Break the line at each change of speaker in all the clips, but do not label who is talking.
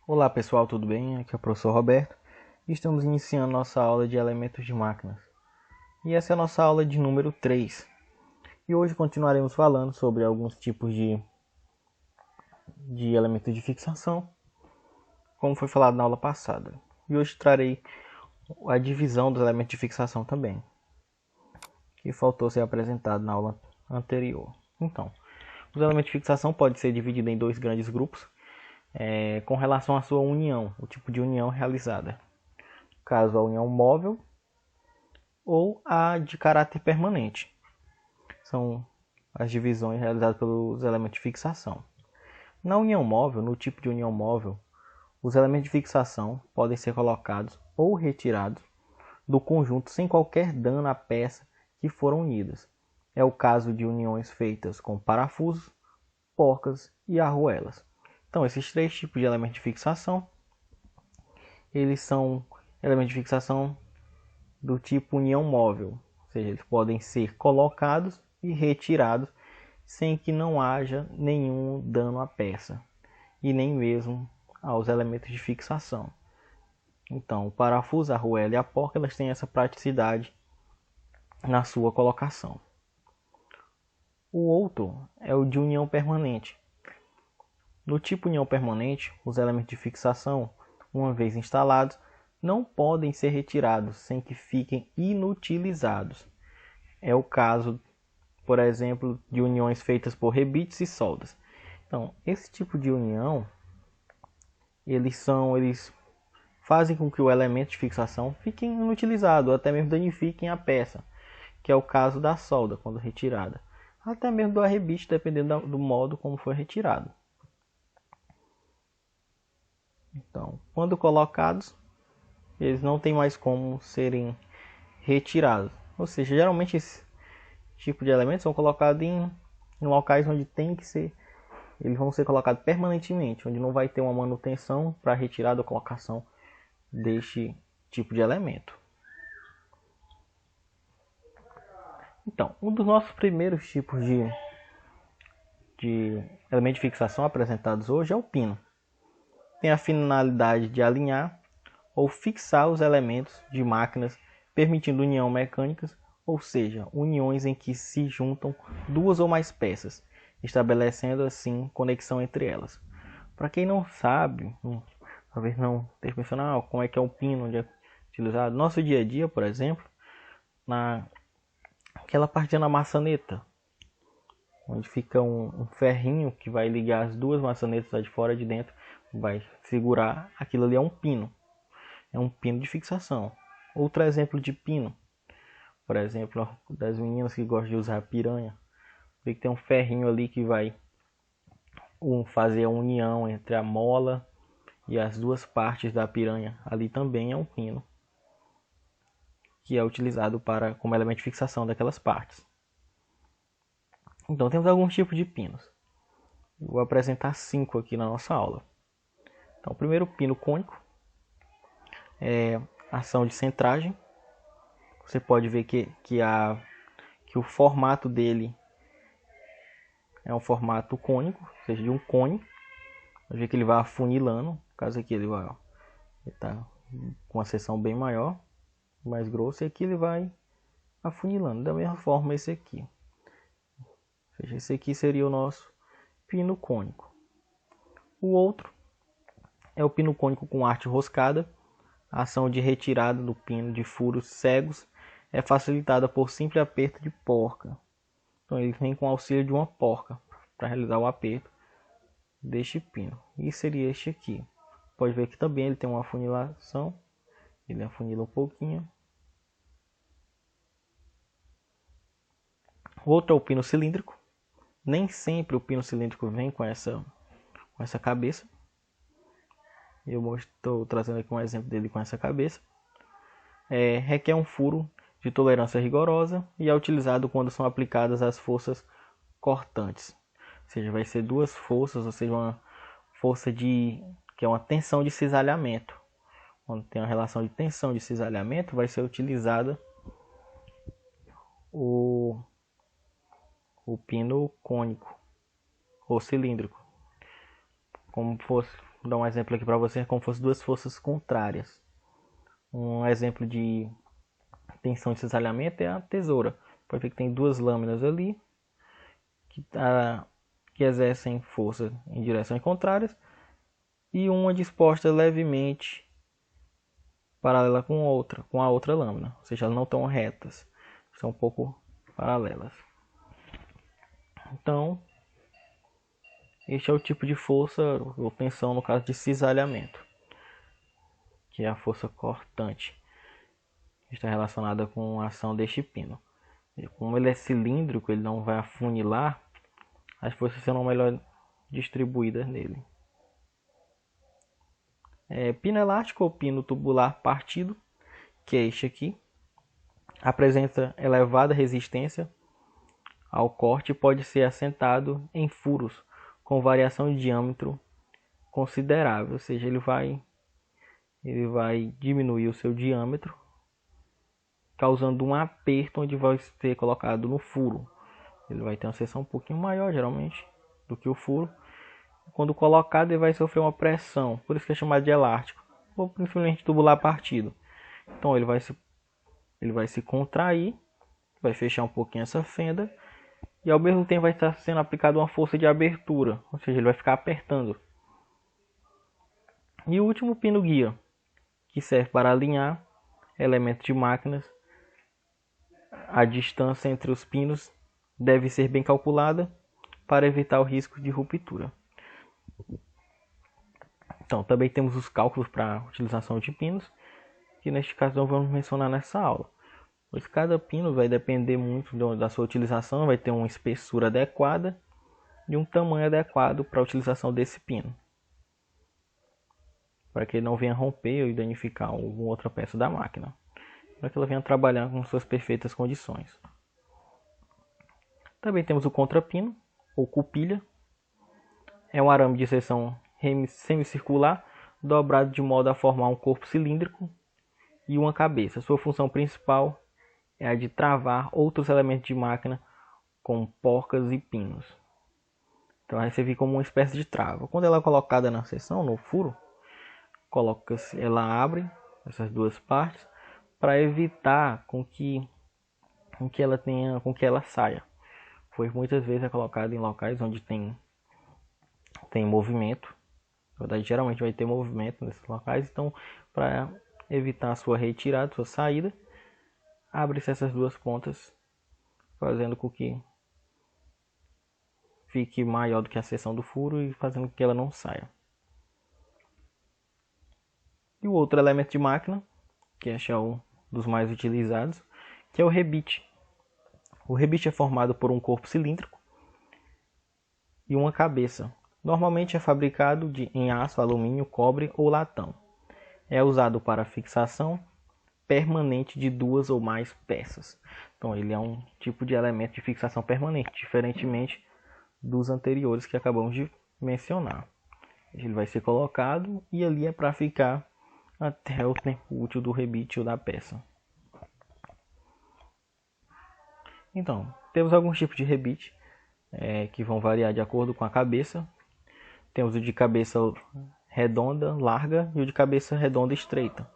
Olá pessoal, tudo bem? Aqui é o professor Roberto e estamos iniciando nossa aula de elementos de máquinas. E essa é a nossa aula de número 3. E hoje continuaremos falando sobre alguns tipos de elementos de fixação, como foi falado na aula passada. E hoje trarei a divisão dos elementos de fixação também, que faltou ser apresentado na aula anterior. Então, os elementos de fixação podem ser divididos em dois grandes grupos, com relação à sua união, o tipo de união realizada. Caso a união móvel ou a de caráter permanente. São as divisões realizadas pelos elementos de fixação. Na união móvel, no tipo de união móvel, os elementos de fixação podem ser colocados ou retirados do conjunto sem qualquer dano à peça que foram unidas. É o caso de uniões feitas com parafusos, porcas e arruelas. Então, esses três tipos de elementos de fixação, eles são elementos de fixação do tipo união móvel, ou seja, eles podem ser colocados e retirados sem que não haja nenhum dano à peça e nem mesmo aos elementos de fixação. Então, o parafuso, a arruela e a porca elas têm essa praticidade na sua colocação. O outro é o de união permanente. No tipo união permanente, os elementos de fixação, uma vez instalados, não podem ser retirados sem que fiquem inutilizados. É o caso, por exemplo, de uniões feitas por rebites e soldas. Então, esse tipo de união, eles fazem com que o elemento de fixação fique inutilizado, ou até mesmo danifiquem a peça, que é o caso da solda quando retirada, até mesmo do arrebite, dependendo do modo como foi retirado. Então, quando colocados, eles não têm mais como serem retirados. Ou seja, geralmente esse tipo de elementos são colocados em locais onde tem que ser, eles vão ser colocados permanentemente, onde não vai ter uma manutenção para retirada ou colocação deste tipo de elemento. Então, um dos nossos primeiros tipos de elemento de fixação apresentados hoje é o pino. Tem a finalidade de alinhar ou fixar os elementos de máquinas, permitindo união mecânicas, ou seja, uniões em que se juntam duas ou mais peças, estabelecendo assim conexão entre elas. Para quem não sabe, talvez não esteja pensando, como é que é o pino, onde é utilizado. No nosso dia a dia, por exemplo, naquela parte da maçaneta, onde fica um ferrinho que vai ligar as duas maçanetas lá de fora e de dentro, vai segurar, aquilo ali é um pino. É um pino de fixação. Outro exemplo de pino, por exemplo, das meninas que gostam de usar piranha, vê que tem um ferrinho ali que vai fazer a união entre a mola e as duas partes da piranha. Ali também é um pino que é utilizado como elemento de fixação daquelas partes. Então temos alguns tipos de pinos. Vou apresentar 5 aqui na nossa aula. Então, o primeiro, pino cônico, é ação de centragem. Você pode ver que o formato dele é um formato cônico, ou seja, de um cone. Você vê que ele vai afunilando. No caso aqui ele tá com uma seção bem maior, mais grossa, e aqui ele vai afunilando. Da mesma forma esse aqui. Ou seja, esse aqui seria o nosso pino cônico. O outro é o pino cônico com arte roscada. A ação de retirada do pino de furos cegos é facilitada por simples aperto de porca. Então ele vem com o auxílio de uma porca para realizar o aperto deste pino. E seria este aqui. Pode ver que também ele tem uma afunilação. Ele afunila um pouquinho. O outro é o pino cilíndrico. Nem sempre o pino cilíndrico vem com essa cabeça. Eu estou trazendo aqui um exemplo dele com essa cabeça. Requer um furo de tolerância rigorosa e é utilizado quando são aplicadas as forças cortantes. Ou seja, vai ser duas forças, ou seja, uma força que é uma tensão de cisalhamento. Quando tem uma relação de tensão de cisalhamento, vai ser utilizada o pino cônico ou cilíndrico. Como Vou dar um exemplo aqui para você, como se fossem duas forças contrárias. Um exemplo de tensão de cisalhamento é a tesoura. Pode ver que tem duas lâminas ali que exercem força em direções contrárias e uma disposta levemente paralela com a outra lâmina, ou seja, elas não estão retas, são um pouco paralelas. Então, este é o tipo de força ou tensão no caso de cisalhamento, que é a força cortante, que está relacionada com a ação deste pino. E como ele é cilíndrico, ele não vai afunilar, as forças serão melhor distribuídas nele. Pino elástico ou pino tubular partido, que é este aqui, apresenta elevada resistência ao corte e pode ser assentado em furos com variação de diâmetro considerável, ou seja, ele vai diminuir o seu diâmetro, causando um aperto onde vai ser colocado no furo. Ele vai ter uma seção um pouquinho maior, geralmente, do que o furo. Quando colocado, ele vai sofrer uma pressão, por isso que é chamado de elástico, ou principalmente tubular partido. Então ele vai se contrair, vai fechar um pouquinho essa fenda, e ao mesmo tempo vai estar sendo aplicada uma força de abertura, ou seja, ele vai ficar apertando. E o último pino guia, que serve para alinhar elementos de máquinas. A distância entre os pinos deve ser bem calculada para evitar o risco de ruptura. Então, também temos os cálculos para a utilização de pinos, que neste caso não vamos mencionar nessa aula, pois cada pino vai depender muito da sua utilização, vai ter uma espessura adequada e um tamanho adequado para a utilização desse pino, para que ele não venha romper ou danificar alguma outra peça da máquina, para que ela venha trabalhar com suas perfeitas condições. Também temos o contrapino, ou cupilha. É um arame de seção semicircular, dobrado de modo a formar um corpo cilíndrico e uma cabeça. Sua função principal é a de travar outros elementos de máquina, como porcas e pinos. Então vai servir como uma espécie de trava. Quando ela é colocada na seção, no furo, ela abre essas duas partes para evitar com que ela saia. Pois muitas vezes é colocada em locais onde tem movimento. Na verdade, geralmente vai ter movimento nesses locais. Então, para evitar a sua retirada, sua saída, abre-se essas duas pontas, fazendo com que fique maior do que a seção do furo e fazendo com que ela não saia. E o outro elemento de máquina, que é um dos mais utilizados, que é o rebite. O rebite é formado por um corpo cilíndrico e uma cabeça. Normalmente é fabricado em aço, alumínio, cobre ou latão. É usado para fixação permanente de duas ou mais peças. Então ele é um tipo de elemento de fixação permanente, diferentemente dos anteriores que acabamos de mencionar. Ele vai ser colocado e ali é para ficar até o tempo útil do rebite ou da peça. Então, temos alguns tipos de rebite que vão variar de acordo com a cabeça. Temos o de cabeça redonda, larga, e o de cabeça redonda estreita.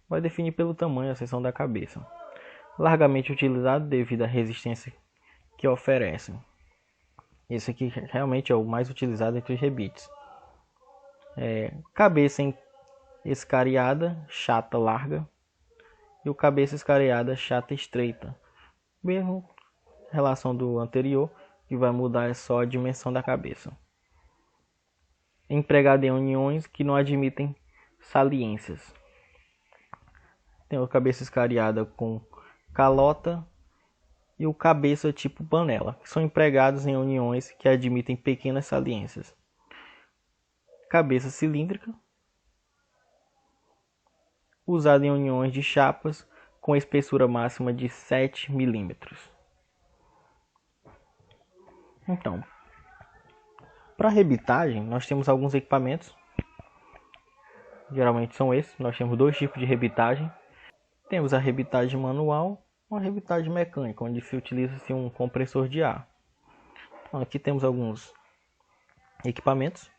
Vai definir pelo tamanho a seção da cabeça. Largamente utilizado devido à resistência que oferecem. Esse aqui realmente é o mais utilizado entre os rebites. Cabeça escariada, chata, larga. E o cabeça escariada, chata, estreita. Mesmo relação do anterior, que vai mudar é só a dimensão da cabeça. Empregado em uniões que não admitem saliências. Tem a cabeça escariada com calota e o cabeça tipo panela, que são empregados em uniões que admitem pequenas saliências. Cabeça cilíndrica, usada em uniões de chapas com espessura máxima de 7 milímetros. Então, para rebitagem, nós temos alguns equipamentos. Geralmente são esses. Nós temos dois tipos de rebitagem. Temos a rebitagem manual e uma rebitagem mecânica, onde se utiliza um compressor de ar. Então, aqui temos alguns equipamentos.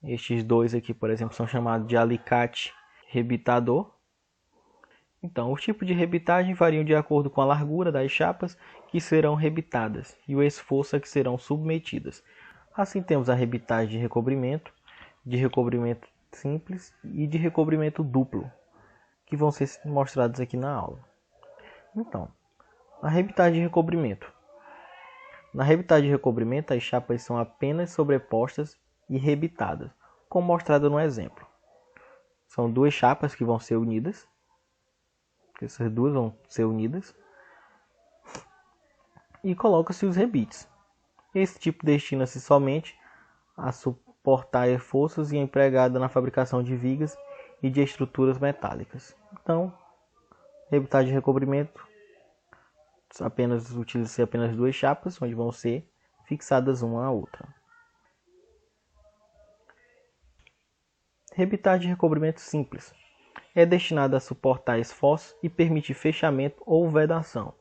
Estes dois aqui, por exemplo, são chamados de alicate rebitador. Então, os tipos de rebitagem variam de acordo com a largura das chapas que serão rebitadas e o esforço a que serão submetidas. Assim, temos a rebitagem de recobrimento simples e de recobrimento duplo, que vão ser mostrados aqui na aula. Então, a rebitagem de recobrimento. Na rebitagem de recobrimento, as chapas são apenas sobrepostas e rebitadas, como mostrado no exemplo. São duas chapas que vão ser unidas. Essas duas vão ser unidas. E coloca-se os rebites. Esse tipo destina-se somente a suportar forças e é empregado na fabricação de vigas e de estruturas metálicas. Então, rebitagem de recobrimento utiliza-se apenas duas chapas, onde vão ser fixadas uma à outra. Rebitagem de recobrimento simples. É destinada a suportar esforços e permitir fechamento ou vedação.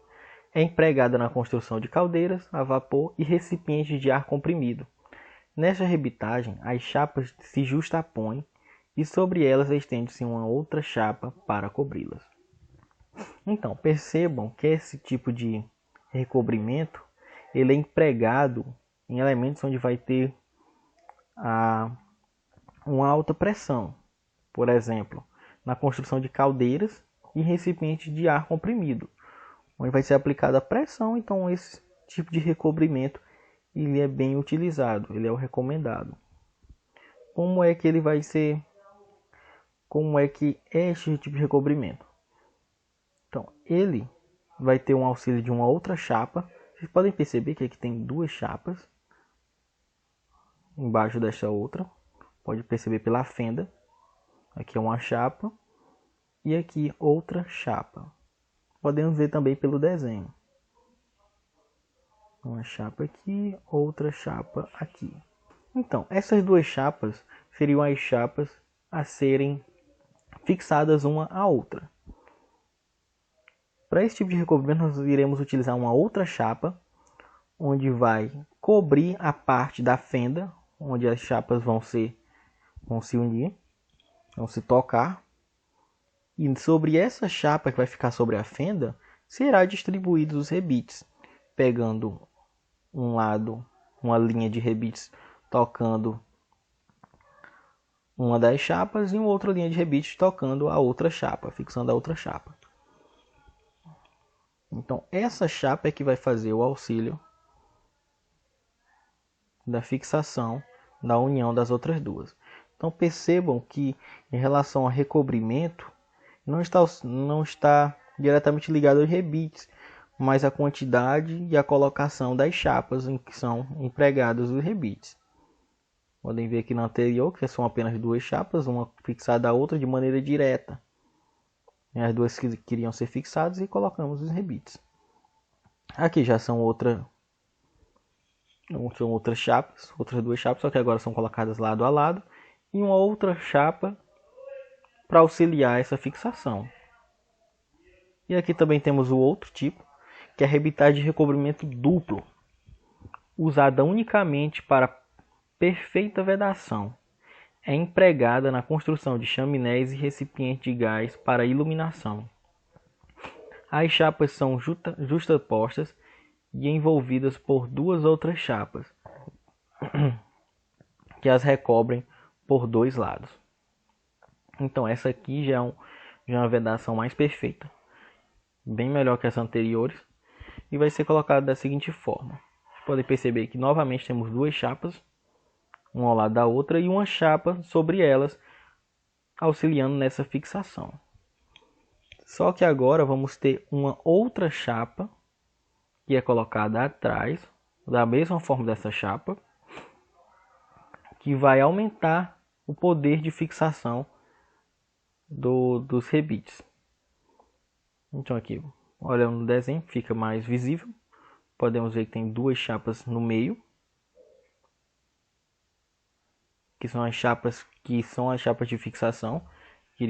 É empregada na construção de caldeiras a vapor e recipientes de ar comprimido. Nesta rebitagem, as chapas se justapõem e sobre elas estende-se uma outra chapa para cobri-las. Então, percebam que esse tipo de recobrimento ele é empregado em elementos onde vai ter uma alta pressão. Por exemplo, na construção de caldeiras e recipientes de ar comprimido, onde vai ser aplicada a pressão. Então, esse tipo de recobrimento ele é bem utilizado, ele é o recomendado. Como é que ele vai ser? Como é que é este tipo de recobrimento? Então, ele vai ter um auxílio de uma outra chapa. Vocês podem perceber que aqui tem duas chapas embaixo desta outra. Pode perceber pela fenda. Aqui é uma chapa e aqui outra chapa. Podemos ver também pelo desenho. Uma chapa aqui, outra chapa aqui. Então, essas duas chapas seriam as chapas a serem fixadas uma à outra. Para esse tipo de recobrimento, nós iremos utilizar uma outra chapa, onde vai cobrir a parte da fenda, onde as chapas vão se unir, vão se tocar. E sobre essa chapa que vai ficar sobre a fenda, será distribuídos os rebites, pegando um lado, uma linha de rebites tocando uma das chapas e uma outra linha de rebites tocando a outra chapa, fixando a outra chapa. Então, essa chapa é que vai fazer o auxílio da fixação, da união das outras duas. Então, percebam que, em relação ao recobrimento, não está diretamente ligado aos rebites, mas a quantidade e a colocação das chapas em que são empregados os rebites. Podem ver aqui no anterior que são apenas duas chapas, uma fixada à outra de maneira direta. As duas que queriam ser fixadas e colocamos os rebites. Aqui já são outras chapas, outras duas chapas, só que agora são colocadas lado a lado. E uma outra chapa para auxiliar essa fixação. E aqui também temos o outro tipo, que é a rebitagem de recobrimento duplo, usada unicamente para perfeita vedação. É empregada na construção de chaminés e recipientes de gás para iluminação. As chapas são justapostas e envolvidas por duas outras chapas, que as recobrem por dois lados. Então essa aqui já é uma vedação mais perfeita, bem melhor que as anteriores, e vai ser colocada da seguinte forma. Vocês podem perceber que novamente temos duas chapas, uma ao lado da outra, e uma chapa sobre elas, auxiliando nessa fixação. Só que agora vamos ter uma outra chapa, que é colocada atrás, da mesma forma dessa chapa, que vai aumentar o poder de fixação dos rebites. Então aqui, olhando no desenho, fica mais visível. Podemos ver que tem duas chapas no meio, que são as chapas de fixação, que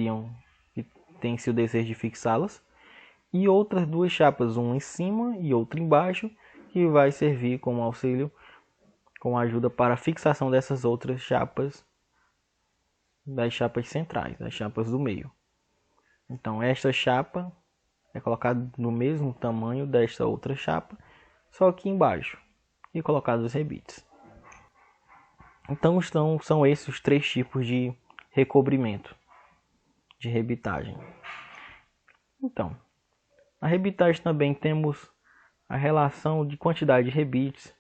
tem o desejo de fixá-las, e outras duas chapas, uma em cima e outra embaixo, que vai servir como auxílio, como ajuda para a fixação dessas outras chapas das chapas centrais, das chapas do meio. Então esta chapa é colocada no mesmo tamanho desta outra chapa, só aqui embaixo, e colocado os rebites. Então são esses os três tipos de recobrimento, de rebitagem. Então, na rebitagem também temos a relação de quantidade de rebites,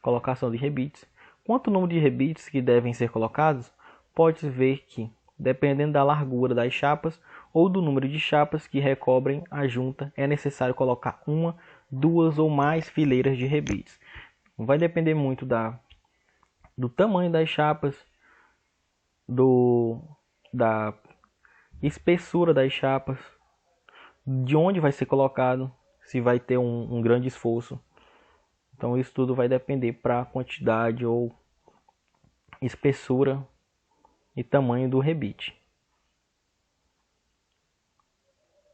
colocação de rebites. Quanto o número de rebites que devem ser colocados, pode-se ver que, dependendo da largura das chapas ou do número de chapas que recobrem a junta, é necessário colocar uma, duas ou mais fileiras de rebites. Vai depender muito do tamanho das chapas, da espessura das chapas, de onde vai ser colocado, se vai ter um grande esforço. Então isso tudo vai depender para a quantidade ou espessura e tamanho do rebite.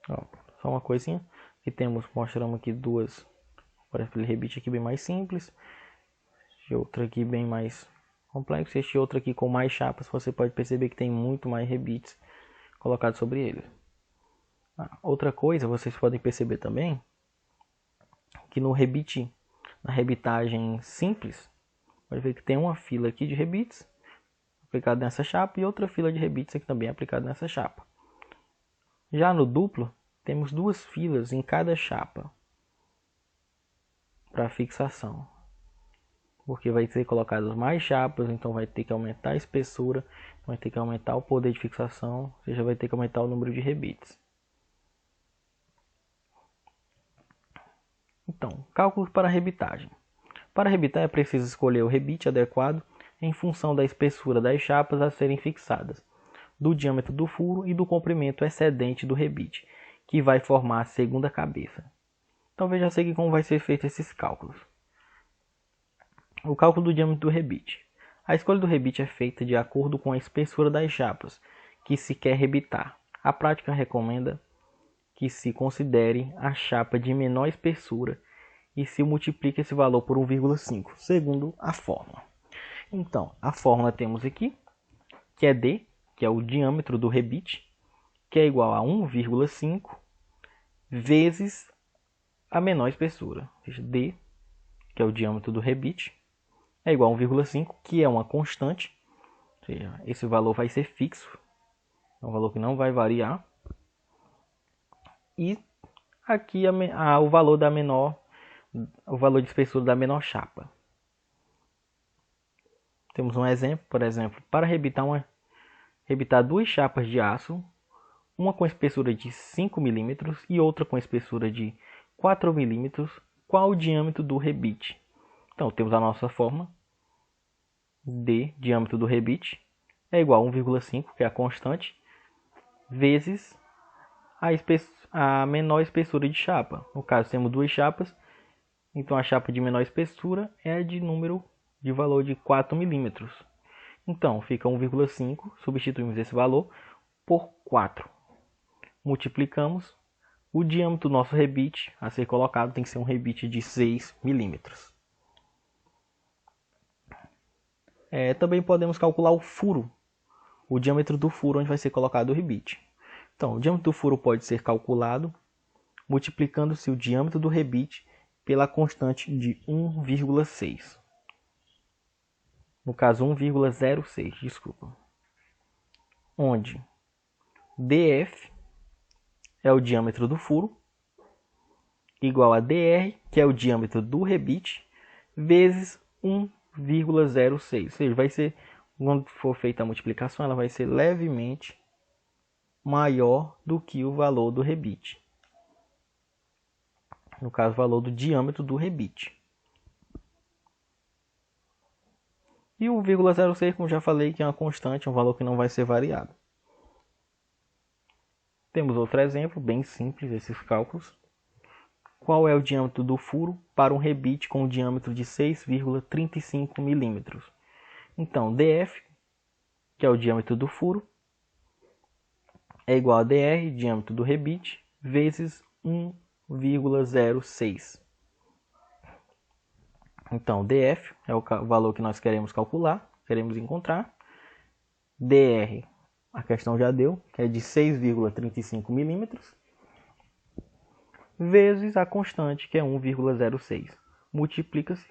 Ó, só uma coisinha que mostramos aqui duas, aquele rebite aqui bem mais simples, este outro aqui bem mais complexo, este outro aqui com mais chapas. Você pode perceber que tem muito mais rebites colocados sobre ele. Outra coisa, vocês podem perceber também que no rebite, na rebitagem simples, pode ver que tem uma fila aqui de rebites aplicado nessa chapa e outra fila de rebites aqui também aplicado nessa chapa. Já no duplo, temos duas filas em cada chapa para fixação, porque vai ser colocadas mais chapas, então vai ter que aumentar a espessura, vai ter que aumentar o poder de fixação, ou seja, vai ter que aumentar o número de rebites. Então, cálculos para rebitagem. Para rebitar é preciso escolher o rebite adequado em função da espessura das chapas a serem fixadas, do diâmetro do furo e do comprimento excedente do rebite, que vai formar a segunda cabeça. Então veja a seguir como vai ser feito esses cálculos. O cálculo do diâmetro do rebite. A escolha do rebite é feita de acordo com a espessura das chapas que se quer rebitar. A prática recomenda que se considere a chapa de menor espessura e se multiplique esse valor por 1,5, segundo a fórmula. Então, a fórmula temos aqui, que é D, que é o diâmetro do rebite, que é igual a 1,5 vezes a menor espessura. Ou seja, D, que é o diâmetro do rebite, é igual a 1,5, que é uma constante. Ou seja, esse valor vai ser fixo, é um valor que não vai variar. E aqui o valor da menor, o valor de espessura da menor chapa. Temos um exemplo, por exemplo, para rebitar duas chapas de aço, uma com espessura de 5 mm e outra com espessura de 4 mm, qual o diâmetro do rebite? Então, temos a nossa fórmula, D, diâmetro do rebite, é igual a 1,5, que é a constante, vezes a menor espessura de chapa. No caso, temos duas chapas, então a chapa de menor espessura é de valor de 4 mm. Então, fica 1,5, substituímos esse valor por 4. Multiplicamos, o diâmetro do nosso rebite a ser colocado tem que ser um rebite de 6 mm. Também podemos calcular o furo, o diâmetro do furo onde vai ser colocado o rebite. Então, o diâmetro do furo pode ser calculado multiplicando-se o diâmetro do rebite pela constante de 1,6. No caso, 1,06, desculpa. Onde DF é o diâmetro do furo, igual a DR, que é o diâmetro do rebite, vezes 1,06. Ou seja, vai ser, quando for feita a multiplicação, ela vai ser levemente maior do que o valor do rebite. No caso, o valor do diâmetro do rebite. E o 0,06, como já falei, que é uma constante, um valor que não vai ser variado. Temos outro exemplo, bem simples, esses cálculos. Qual é o diâmetro do furo para um rebite com um diâmetro de 6,35 mm? Então, DF, que é o diâmetro do furo, é igual a DR, diâmetro do rebite, vezes 1,06. Então, DF é o valor que nós queremos calcular, queremos encontrar. DR a questão já deu, que é de 6,35 milímetros, vezes a constante, que é 1,06. Multiplica-se,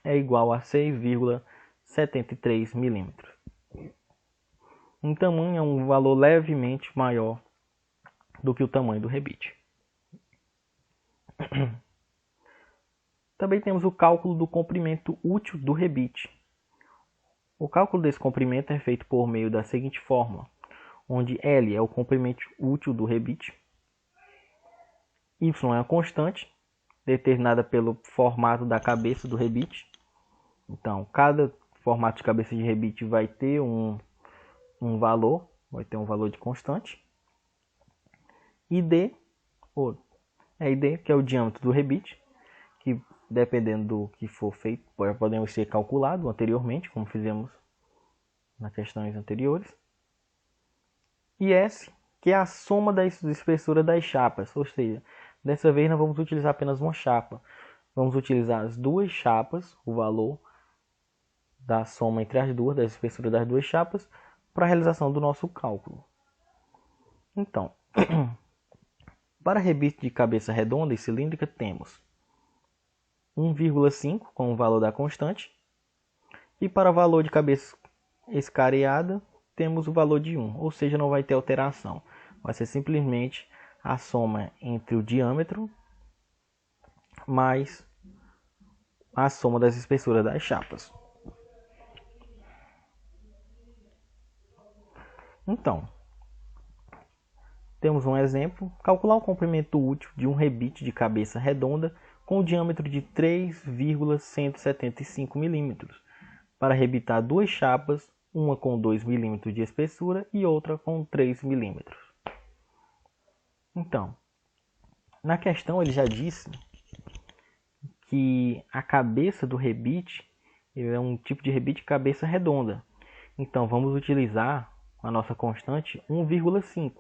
é igual a 6,73 milímetros. Um tamanho é um valor levemente maior do que o tamanho do rebite. Também temos o cálculo do comprimento útil do rebite. O cálculo desse comprimento é feito por meio da seguinte fórmula, onde L é o comprimento útil do rebite, Y é a constante, determinada pelo formato da cabeça do rebite. Então, cada formato de cabeça de rebite vai ter um valor, vai ter um valor de constante. E D, que é o diâmetro do rebite, que dependendo do que for feito, podemos ser calculado anteriormente, como fizemos nas questões anteriores. E S, que é a soma da espessura das chapas, ou seja, dessa vez nós vamos utilizar apenas uma chapa. Vamos utilizar as duas chapas, o valor da soma entre as duas, da espessura das duas chapas, para a realização do nosso cálculo. Então, para rebite de cabeça redonda e cilíndrica, temos 1,5 com o valor da constante. E para valor de cabeça escariada, temos o valor de 1, ou seja, não vai ter alteração. Vai ser simplesmente a soma entre o diâmetro mais a soma das espessuras das chapas. Então, temos um exemplo. Calcular o comprimento útil de um rebite de cabeça redonda com o diâmetro de 3,175 mm, para rebitar duas chapas, uma com 2 mm de espessura e outra com 3 mm. Então, na questão ele já disse que a cabeça do rebite é um tipo de rebite de cabeça redonda. Então, vamos utilizar a nossa constante 1,5.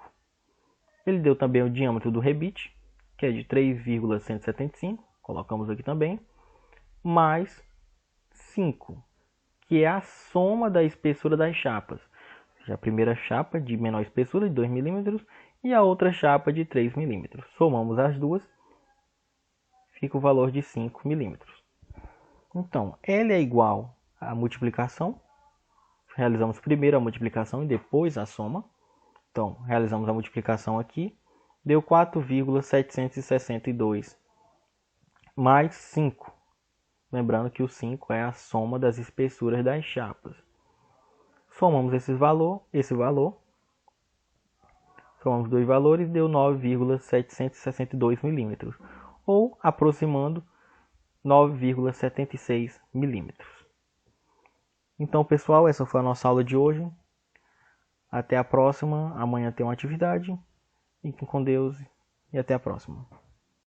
Ele deu também o diâmetro do rebite, que é de 3,175, colocamos aqui também, mais 5, que é a soma da espessura das chapas. A primeira chapa de menor espessura, de 2 mm, e a outra chapa de 3 mm. Somamos as duas, fica o valor de 5 mm. Então, L é igual à multiplicação. Realizamos primeiro a multiplicação e depois a soma. Então, realizamos a multiplicação aqui. Deu 4,762 mais 5. Lembrando que o 5 é a soma das espessuras das chapas. Somamos esse valor. Somamos dois valores, deu 9,762 milímetros. Ou, aproximando, 9,76 milímetros. Então, pessoal, essa foi a nossa aula de hoje. Até a próxima. Amanhã tem uma atividade. Fiquem com Deus e até a próxima.